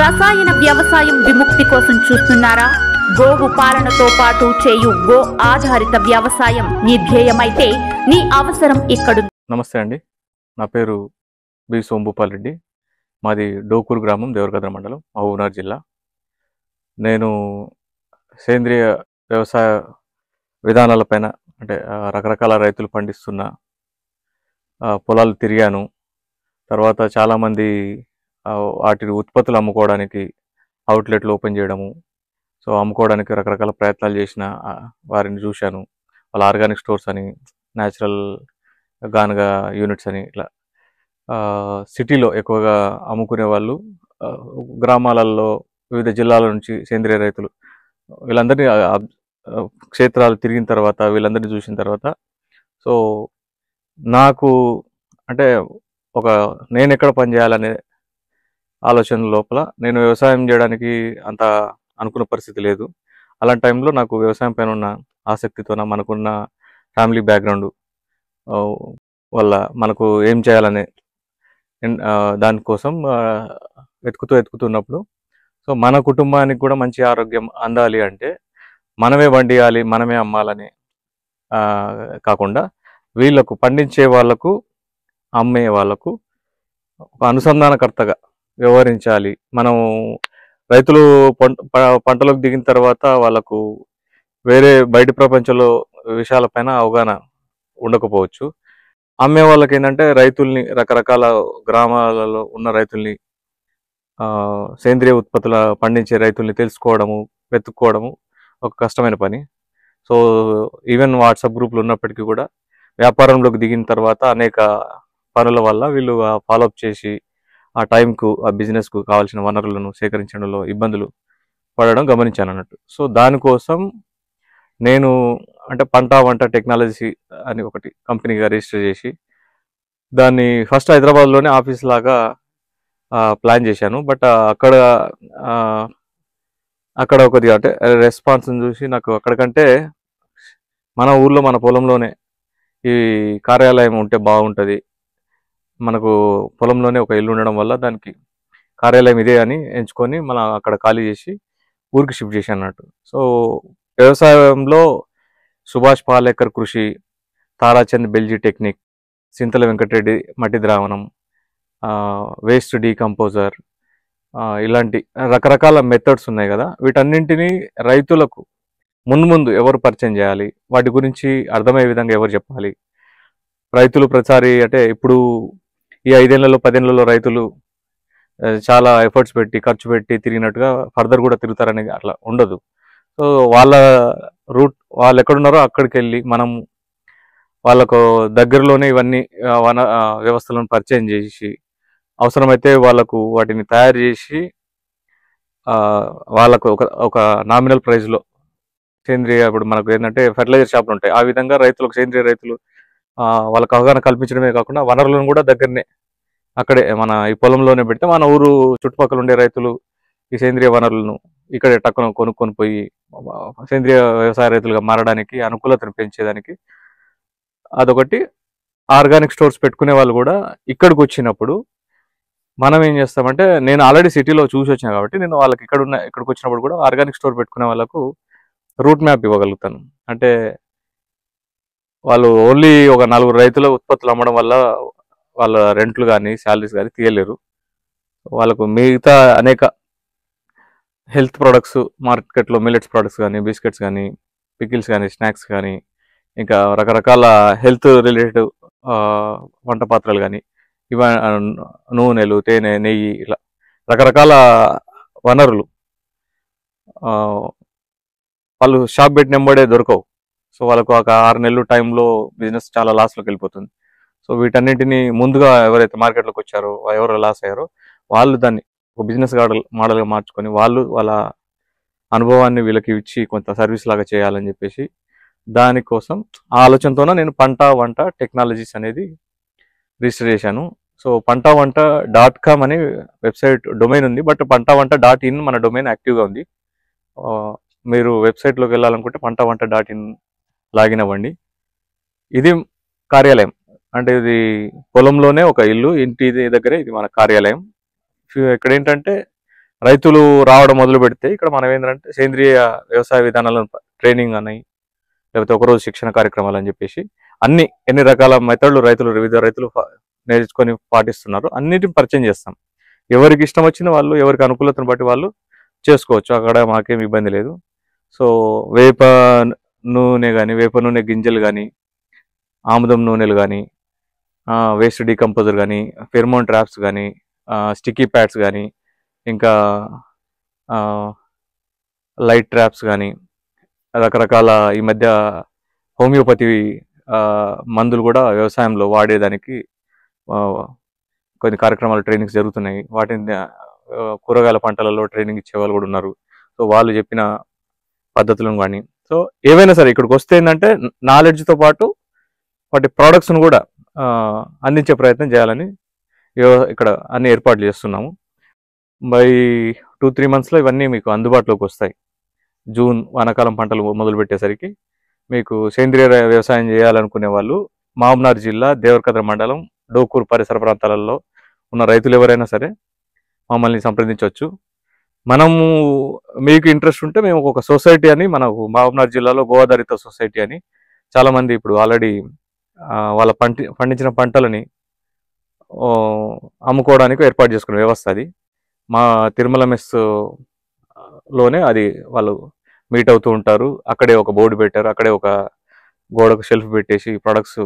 రసాయన వ్యవసాయం విముక్తి కోసం చూస్తున్నారా? గోవు పాలనతో పాటు చేయు గో ఆధారిత వ్యవసాయం నీ ధ్యేయమైతే నీ అవసరం ఇక్కడుంది. నమస్తే అండి, నా పేరు బి సోంభూపాల్ రెడ్డి. మాది డోకూరు గ్రామం, దేవరకద్ర మండలం, మహబూబ్నగర్ జిల్లా. నేను సేంద్రియ వ్యవసాయ విధానాలపైన అంటే రకరకాల రైతులు పండిస్తున్న పొలాలు తిరిగాను. తర్వాత చాలామంది వాటి ఉత్పత్తులు అమ్ముకోవడానికి అవుట్లెట్లు ఓపెన్ చేయడము, సో అమ్ముకోవడానికి రకరకాల ప్రయత్నాలు చేసిన వారిని చూశాను. వాళ్ళ ఆర్గానిక్ స్టోర్స్ అని, న్యాచురల్ గానుగా యూనిట్స్ అని, ఇట్లా సిటీలో ఎక్కువగా అమ్ముకునే వాళ్ళు, గ్రామాలలో వివిధ జిల్లాల నుంచి సేంద్రియ రైతులు, వీళ్ళందరినీ క్షేత్రాలు తిరిగిన తర్వాత, వీళ్ళందరినీ చూసిన తర్వాత, సో నాకు అంటే నేను ఎక్కడ పనిచేయాలనే ఆలోచన లోపల నేను వ్యవసాయం చేయడానికి అంత అనుకున్న పరిస్థితి లేదు. అలాంటి టైంలో నాకు వ్యవసాయం పైన ఉన్న ఆసక్తితో, మనకున్న ఫ్యామిలీ బ్యాక్గ్రౌండ్ వల్ల మనకు ఏం చేయాలనే దానికోసం వెతుకుతున్నప్పుడు, సో మన కుటుంబానికి కూడా మంచి ఆరోగ్యం అందాలి అంటే మనమే వండియాలి, మనమే అమ్మాలని కాకుండా వీళ్ళకు పండించే వాళ్లకు, అమ్మే వాళ్లకు ఒక అనుసంధానకర్తగా వ్యవహరించాలి. మనం రైతులు పంటలకు దిగిన తర్వాత వాళ్ళకు వేరే బయటి ప్రపంచంలో విషయాలపైన అవగాహన ఉండకపోవచ్చు. అమ్మే వాళ్ళకి ఏంటంటే రైతుల్ని, రకరకాల గ్రామాలలో ఉన్న రైతుల్ని, సేంద్రియ ఉత్పత్తుల పండించే రైతుల్ని తెలుసుకోవడము, వెతుక్కోవడము ఒక కష్టమైన పని. సో ఈవెన్ వాట్సాప్ గ్రూపులు ఉన్నప్పటికీ కూడా వ్యాపారంలోకి దిగిన తర్వాత అనేక పనుల వల్ల వీళ్ళు ఫాలోఅప్ చేసి ఆ టైంకు, ఆ బిజినెస్కు కావాల్సిన వనరులను సేకరించడంలో ఇబ్బందులు పడడం గమనించాను అన్నట్టు. సో దానికోసం నేను అంటే పంట వంట టెక్నాలజీ అని ఒకటి కంపెనీగా రిజిస్టర్ చేసి దాన్ని ఫస్ట్ హైదరాబాద్లోనే ఆఫీస్ లాగా ప్లాన్ చేశాను. బట్ అక్కడ కొద్దిగా అంటే రెస్పాన్స్ని చూసి నాకు అక్కడికంటే మన ఊర్లో, మన పొలంలోనే ఈ కార్యాలయం ఉంటే బాగుంటుంది, మనకు పొలంలోనే ఒక ఇల్లు ఉండడం వల్ల దానికి కార్యాలయం ఇదే అని ఎంచుకొని మనం అక్కడ ఖాళీ చేసి ఊరికి షిఫ్ట్ చేశాను అన్నట్టు. సో వ్యవసాయంలో సుభాష్ పాలేకర్ కృషి, తారాచంద్ బెల్జీ టెక్నిక్, సింతల వెంకటరెడ్డి మట్టి ద్రావణం, వేస్ట్ డీకంపోజర్, ఇలాంటి రకరకాల మెథడ్స్ ఉన్నాయి కదా. వీటన్నింటినీ రైతులకు ముందు ఎవరు పరిచయం చేయాలి, వాటి గురించి అర్థమయ్యే విధంగా ఎవరు చెప్పాలి. రైతులు ప్రతిసారి అంటే ఇప్పుడు ఈ 5 ఏళ్లలో 10 ఏళ్లలో రైతులు చాలా ఎఫర్ట్స్ పెట్టి, ఖర్చు పెట్టి తిరిగినట్టుగా ఫర్దర్ కూడా తిరుగుతారని అట్లా ఉండదు. సో వాళ్ళ రూట్, వాళ్ళు ఎక్కడున్నారో అక్కడికి వెళ్ళి మనం వాళ్ళకు దగ్గరలోనే ఇవన్నీ వ్యవస్థలను పరిచయం చేసి, అవసరమైతే వాళ్ళకు వాటిని తయారు చేసి వాళ్ళకు ఒక నామినల్ ప్రైస్లో సేంద్రియ, ఇప్పుడు మనకు ఏంటంటే ఫెర్టిలైజర్ షాపులు ఉంటాయి, ఆ విధంగా రైతులకు, సేంద్రియ రైతులు వాళ్ళకు అవగాహన కల్పించడమే కాకుండా వనరులను కూడా దగ్గరనే అక్కడే మన ఈ పొలంలోనే పెడితే మన ఊరు చుట్టుపక్కల ఉండే రైతులు ఈ సేంద్రియ వనరులను ఇక్కడే టక్కున కొనుక్కొని పోయి సేంద్రియ వ్యవసాయ రైతులుగా మారడానికి అనుకూలతను పెంచేదానికి అదొకటి. ఆర్గానిక్ స్టోర్స్ పెట్టుకునే వాళ్ళు కూడా ఇక్కడికి వచ్చినప్పుడు మనం ఏం చేస్తామంటే, నేను ఆల్రెడీ సిటీలో చూసి వచ్చాను కాబట్టి నేను వాళ్ళకి ఇక్కడికి వచ్చినప్పుడు కూడా ఆర్గానిక్ స్టోర్ పెట్టుకునే వాళ్ళకు రూట్ మ్యాప్ ఇవ్వగలుగుతాను. అంటే వాళ్ళు ఓన్లీ ఒక 4 రైతుల ఉత్పత్తులు అమ్మడం వల్ల వాళ్ళ రెంట్లు కానీ, శాలరీస్ కానీ తీయలేరు. వాళ్ళకు మిగతా అనేక హెల్త్ ప్రొడక్ట్స్ మార్కెట్లో, మిల్లెట్స్ ప్రొడక్ట్స్ కానీ, బిస్కెట్స్ కానీ, పికిల్స్ కానీ, స్నాక్స్ కానీ, ఇంకా రకరకాల హెల్త్ రిలేటెడ్ వంట పాత్రలు కానీ, నూనెలు, తేనె, నెయ్యి, ఇట్లా రకరకాల వనరులు వాళ్ళు షాప్ పెట్టిన వెంబడే దొరకవు. సో వాళ్ళకు ఒక 6 నెలలు టైంలో బిజినెస్ చాలా లాస్లోకి వెళ్ళిపోతుంది. సో వీటన్నింటినీ ముందుగా ఎవరైతే మార్కెట్లోకి వచ్చారో, ఎవరు లాస్ అయ్యారో వాళ్ళు దాన్ని ఒక బిజినెస్ మోడల్గా మార్చుకొని వాళ్ళ అనుభవాన్ని వీళ్ళకి ఇచ్చి కొంత సర్వీస్ లాగా చేయాలని చెప్పేసి దానికోసం ఆ ఆలోచనతోనే నేను పంట వంట టెక్నాలజీస్ అనేది రిజిస్టర్ చేశాను. సో పంటవంట.com అని వెబ్సైట్ డొమైన్ ఉంది, బట్ పంటవంట.in మన డొమైన్ యాక్టివ్గా ఉంది. మీరు వెబ్సైట్లోకి వెళ్ళాలనుకుంటే పంటవంట.in లాగిన్ అవ్వండి. ఇది కార్యాలయం, అంటే ఇది పొలంలోనే ఒక ఇల్లు, ఇంటి దగ్గరే ఇది మన కార్యాలయం. ఇక్కడ ఏంటంటే రైతులు రావడం మొదలు పెడితే ఇక్కడ మనం ఏంటంటే సేంద్రియ వ్యవసాయ విధానాలను ట్రైనింగ్ అని, లేకపోతే ఒకరోజు శిక్షణ కార్యక్రమాలు అని చెప్పేసి ఎన్ని రకాల మెథడ్లు వివిధ రైతులు నేర్చుకొని పాటిస్తున్నారు, అన్నిటిని పరిచయం చేస్తాం. ఎవరికి ఇష్టం వచ్చిన వాళ్ళు, ఎవరికి అనుకూలతను బట్టి వాళ్ళు చేసుకోవచ్చు, అక్కడ మాకేం ఇబ్బంది లేదు. సో వేప నూనె కానీ, వేప నూనె గింజలు కానీ, ఆముదం నూనెలు కానీ, వేస్ట్ డీకంపోజర్ కానీ, ఫెర్మోన్ ట్రాప్స్ కానీ, స్టిక్కీ ప్యాడ్స్ కానీ, ఇంకా లైట్ ట్రాప్స్ కానీ, రకరకాల ఈ మధ్య హోమియోపతి మందులు కూడా వ్యవసాయంలో వాడేదానికి కొన్ని కార్యక్రమాలు, ట్రైనింగ్స్ జరుగుతున్నాయి. వాటిని కూరగాయల పంటలలో ట్రైనింగ్ ఇచ్చే వాళ్ళు కూడా ఉన్నారు. సో వాళ్ళు చెప్పిన పద్ధతులను కానీ, సో ఏవైనా సరే ఇక్కడికి వస్తే ఏంటంటే నాలెడ్జ్తో పాటు వాటి ప్రోడక్ట్స్ను కూడా అందించే ప్రయత్నం చేయాలని ఇక్కడ అన్ని ఏర్పాట్లు చేస్తున్నాము. బై 2-3 monthsలో ఇవన్నీ మీకు అందుబాటులోకి వస్తాయి. జూన్ వానాకాలం పంటలు మొదలు పెట్టేసరికి మీకు సేంద్రియ వ్యవసాయం చేయాలనుకునే వాళ్ళు మహబూబ్నగర్ జిల్లా దేవరకద్ర మండలం డోకూరు పరిసర ప్రాంతాలలో ఉన్న రైతులు ఎవరైనా సరే మమ్మల్ని సంప్రదించవచ్చు. మనము మీకు ఇంట్రెస్ట్ ఉంటే మేము ఒక సొసైటీ అని, మనకు మహబూబ్నగర్ జిల్లాలో గో ఆధారిత సొసైటీ అని చాలామంది ఇప్పుడు ఆల్రెడీ వాళ్ళ పండించిన పంటలని అమ్ముకోవడానికి ఏర్పాటు చేసుకునే వ్యవస్థ అది. మా తిరుమల మెస్ లోనే అది వాళ్ళు మీట్ అవుతూ ఉంటారు. అక్కడే ఒక బోర్డు పెట్టారు, అక్కడే ఒక గోడకు షెల్ఫ్ పెట్టేసి ప్రొడక్ట్స్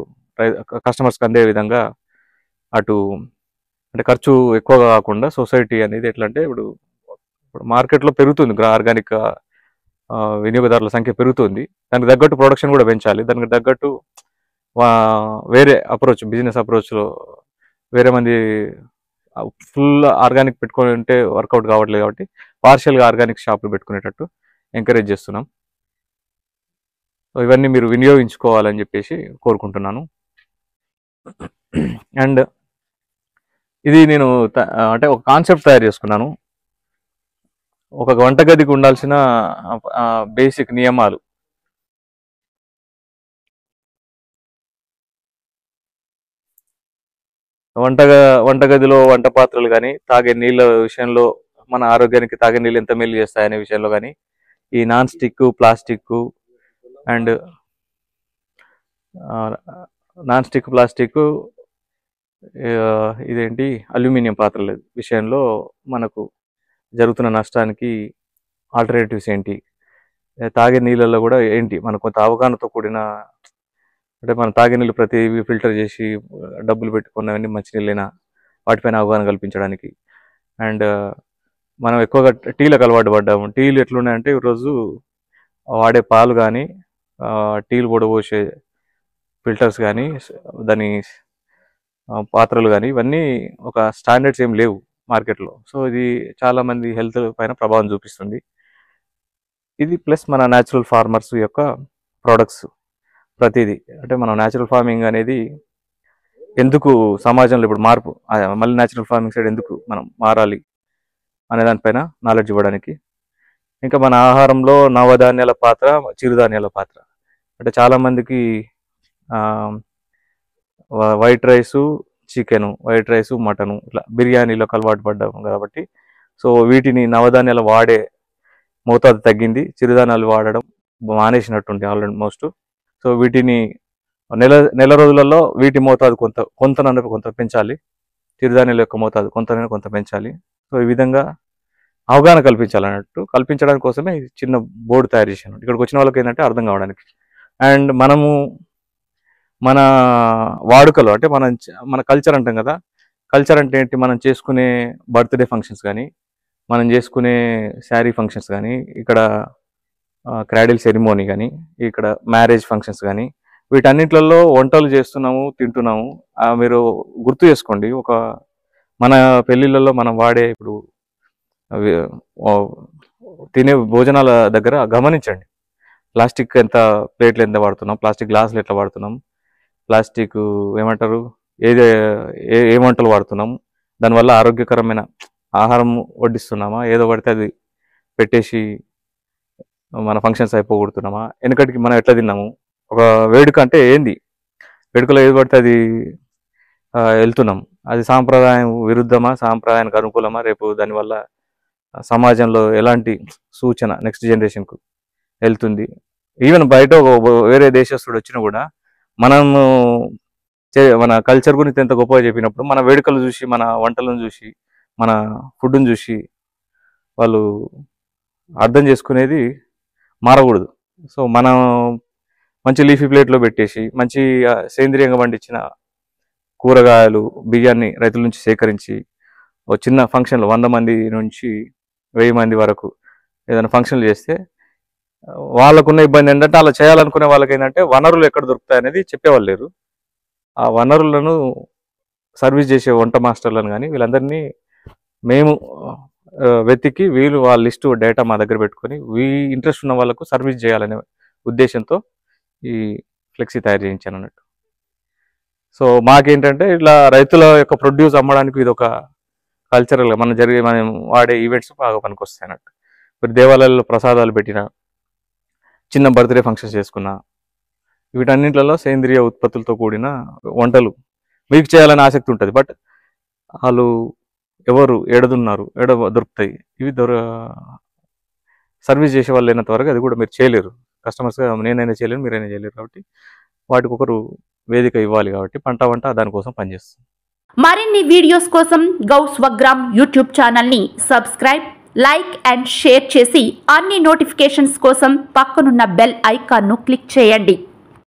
కస్టమర్స్కి అందే విధంగా అటు అంటే ఖర్చు ఎక్కువగా కాకుండా సొసైటీ అనేది ఎట్లా అంటే ఇప్పుడు మార్కెట్లో పెరుగుతుంది, ఆర్గానిక్ వినియోగదారుల సంఖ్య పెరుగుతుంది. దానికి తగ్గట్టు ప్రొడక్షన్ కూడా పెంచాలి. దానికి తగ్గట్టు వేరే అప్రోచ్, బిజినెస్ అప్రోచ్లో వేరే మంది ఫుల్ ఆర్గానిక్ పెట్టుకొని ఉంటే వర్కౌట్ కావట్లేదు కాబట్టి పార్షియల్గా ఆర్గానిక్ షాపులు పెట్టుకునేటట్టు ఎంకరేజ్ చేస్తున్నాం. సో ఇవన్నీ మీరు వినియోగించుకోవాలని చెప్పేసి కోరుకుంటున్నాను. అండ్ ఇది నేను అంటే ఒక కాన్సెప్ట్ తయారు చేసుకున్నాను. ఒక వంటగదికి ఉండాల్సిన బేసిక్ నియమాలు. వంటగదిలో వంట పాత్రలు కానీ, తాగే నీళ్ళ విషయంలో మన ఆరోగ్యానికి తాగే నీళ్ళు ఎంత మేలు చేస్తాయనే విషయంలో కానీ, ఈ నాన్ స్టిక్ ప్లాస్టిక్ అండ్ ఇదేంటి అల్యూమినియం పాత్రల విషయంలో మనకు జరుగుతున్న నష్టానికి ఆల్టర్నేటివ్స్ ఏంటి, తాగే నీళ్ళల్లో కూడా ఏంటి, మనకు కొంత అవగాహనతో కూడిన, అంటే మనం తాగే నీళ్ళు ప్రతి ఫిల్టర్ చేసి డబ్బులు పెట్టుకున్నవన్నీ మంచినీళ్ళైనా వాటిపైన అవగాహన కల్పించడానికి. అండ్ మనం ఎక్కువగా టీలకు అలవాటు పడ్డాము. టీలు ఎట్లున్నాయంటే ఈరోజు వాడే పాలు కానీ, టీలు పొడబోసే ఫిల్టర్స్ కానీ, దాని పాత్రలు కానీ, ఇవన్నీ ఒక స్టాండర్డ్స్ ఏం లేవు మార్కెట్లో. సో ఇది చాలామంది హెల్త్ పైన ప్రభావం చూపిస్తుంది. ఇది ప్లస్ మన న్యాచురల్ ఫార్మర్స్ యొక్క ప్రోడక్ట్స్ ప్రతిదీ, అంటే మనం న్యాచురల్ ఫార్మింగ్ అనేది ఎందుకు సమాజంలో ఇప్పుడు మార్పు, మళ్ళీ న్యాచురల్ ఫార్మింగ్ సైడ్ ఎందుకు మనం మారాలి అనే దానిపైన నాలెడ్జ్ ఇవ్వడానికి. ఇంకా మన ఆహారంలో నవధాన్యాల పాత్ర, చిరుధాన్యాల పాత్ర, అంటే చాలామందికి white rice chicken, white rice mutton, ఇట్లా బిర్యానీలో అలవాటు పడ్డాము కాబట్టి సో వీటిని నవధాన్యాలు వాడే మోతాదు తగ్గింది, చిరుధాన్యాలు వాడడం మానేసినట్టుంది ఆల్మోస్ట్. సో వీటిని నెల రోజులలో వీటి మోతాదు కొంత పెంచాలి, చిరుధాన్యాల యొక్క మోతాదు కొంత పెంచాలి. సో ఈ విధంగా అవగాహన కల్పించడానికి కోసమే చిన్న బోర్డు తయారు చేశాను. ఇక్కడికి వచ్చిన వాళ్ళకి ఏంటంటే అర్థం కావడానికి. అండ్ మనము మన వాడుకలో, అంటే మన కల్చర్ అంటాం కదా, కల్చర్ అంటే ఏంటి, మనం చేసుకునే బర్త్డే ఫంక్షన్స్ కానీ, మనం చేసుకునే శారీ ఫంక్షన్స్ కానీ, ఇక్కడ క్రాడిల్ సెరిమోనీ కానీ, ఇక్కడ మ్యారేజ్ ఫంక్షన్స్ కానీ, వీటన్నిట్లలో వంటలు చేస్తున్నాము, తింటున్నాము. మీరు గుర్తు చేసుకోండి, మన పెళ్ళిళ్ళలో మనం వాడే ఇప్పుడు తినే భోజనాల దగ్గర గమనించండి, ప్లాస్టిక్ ప్లేట్లు ఎంత వాడుతున్నాం, ప్లాస్టిక్ గ్లాసులు ఎట్లా వాడుతున్నాం, ప్లాస్టిక్ ఏమంటారు ఏ వంటలు వాడుతున్నాం, దానివల్ల ఆరోగ్యకరమైన ఆహారం వడ్డిస్తున్నామా, ఏదో పడితే అది పెట్టేసి మన ఫంక్షన్స్ అయిపోగొడుతున్నామా. వెనకటికి మనం ఎట్లా తిన్నాము, ఒక వేడుక అంటే ఏంది, వేడుకలో ఏది పడితే అది వెళ్తున్నాం, అది సాంప్రదాయం విరుద్ధమా, సాంప్రదాయానికి అనుకూలమా, రేపు దానివల్ల సమాజంలో ఎలాంటి సూచన నెక్స్ట్ జనరేషన్కు వెళ్తుంది. ఈవెన్ బయట వేరే దేశస్తుడు వచ్చినా కూడా మనము మన కల్చర్ గురించి ఎంత గొప్పగా చెప్పినప్పుడు మన వేడుకలు చూసి, మన వంటలను చూసి, మన ఫుడ్ని చూసి వాళ్ళు అర్థం చేసుకునేది మారకూడదు. సో మనం మంచి లీఫీ ప్లేట్లో పెట్టేసి మంచి సేంద్రియంగా పండించిన కూరగాయలు, బియ్యాన్ని రైతుల నుంచి సేకరించి ఒక చిన్న ఫంక్షన్లో 100 మంది నుంచి 1000 మంది వరకు ఏదైనా ఫంక్షన్లు చేస్తే వాళ్ళకున్న ఇబ్బంది ఏంటంటే అలా చేయాలనుకునే వాళ్ళకి ఏంటంటే వనరులు ఎక్కడ దొరుకుతాయి అనేది చెప్పేవాళ్ళు లేరు. ఆ వనరులను సర్వీస్ చేసే వంట మాస్టర్లను కానీ వీళ్ళందరినీ మేము వెతికి వీళ్ళు వాళ్ళ లిస్టు డేటా మా దగ్గర పెట్టుకొని ఇంట్రెస్ట్ ఉన్న వాళ్ళకు సర్వీస్ చేయాలనే ఉద్దేశంతో ఈ ఫ్లెక్సీ తయారు చేయించాను అన్నట్టు. సో మాకేంటంటే ఇట్లా రైతుల యొక్క ప్రొడ్యూస్ అమ్మడానికి ఇది ఒక కల్చరల్గా మనం వాడే ఈవెంట్స్ బాగా పనికొస్తాయి అన్నట్టు. ఇప్పుడు దేవాలయాల్లో ప్రసాదాలు పెట్టిన, చిన్న బర్త్డే ఫంక్షన్స్ చేసుకున్న, వీటన్నింటిలో సేంద్రియ ఉత్పత్తులతో కూడిన వంటలు మీకు చేయాలని ఆసక్తి ఉంటుంది. బట్ వాళ్ళు ఎవరు ఏడ దొరుకుతాయి, ఇవి సర్వీస్ చేసే వాళ్ళు లేనంత వరకు అది కూడా మీరు చేయలేరు. కస్టమర్స్గా నేనైనా చేయలేను, మీరైనా చేయలేరు. కాబట్టి వాటికి ఒకరు వేదిక ఇవ్వాలి. కాబట్టి వంట దానికోసం పనిచేస్తుంది. మరిన్ని వీడియోస్ కోసం గౌ స్వగ్రామ్ యూట్యూబ్ ఛానల్ని సబ్స్క్రైబ్, లైక్ అండ్ షేర్ చేసి అన్ని నోటిఫికేషన్స్ కోసం పక్కనున్న బెల్ ఐకాన్ను క్లిక్ చేయండి.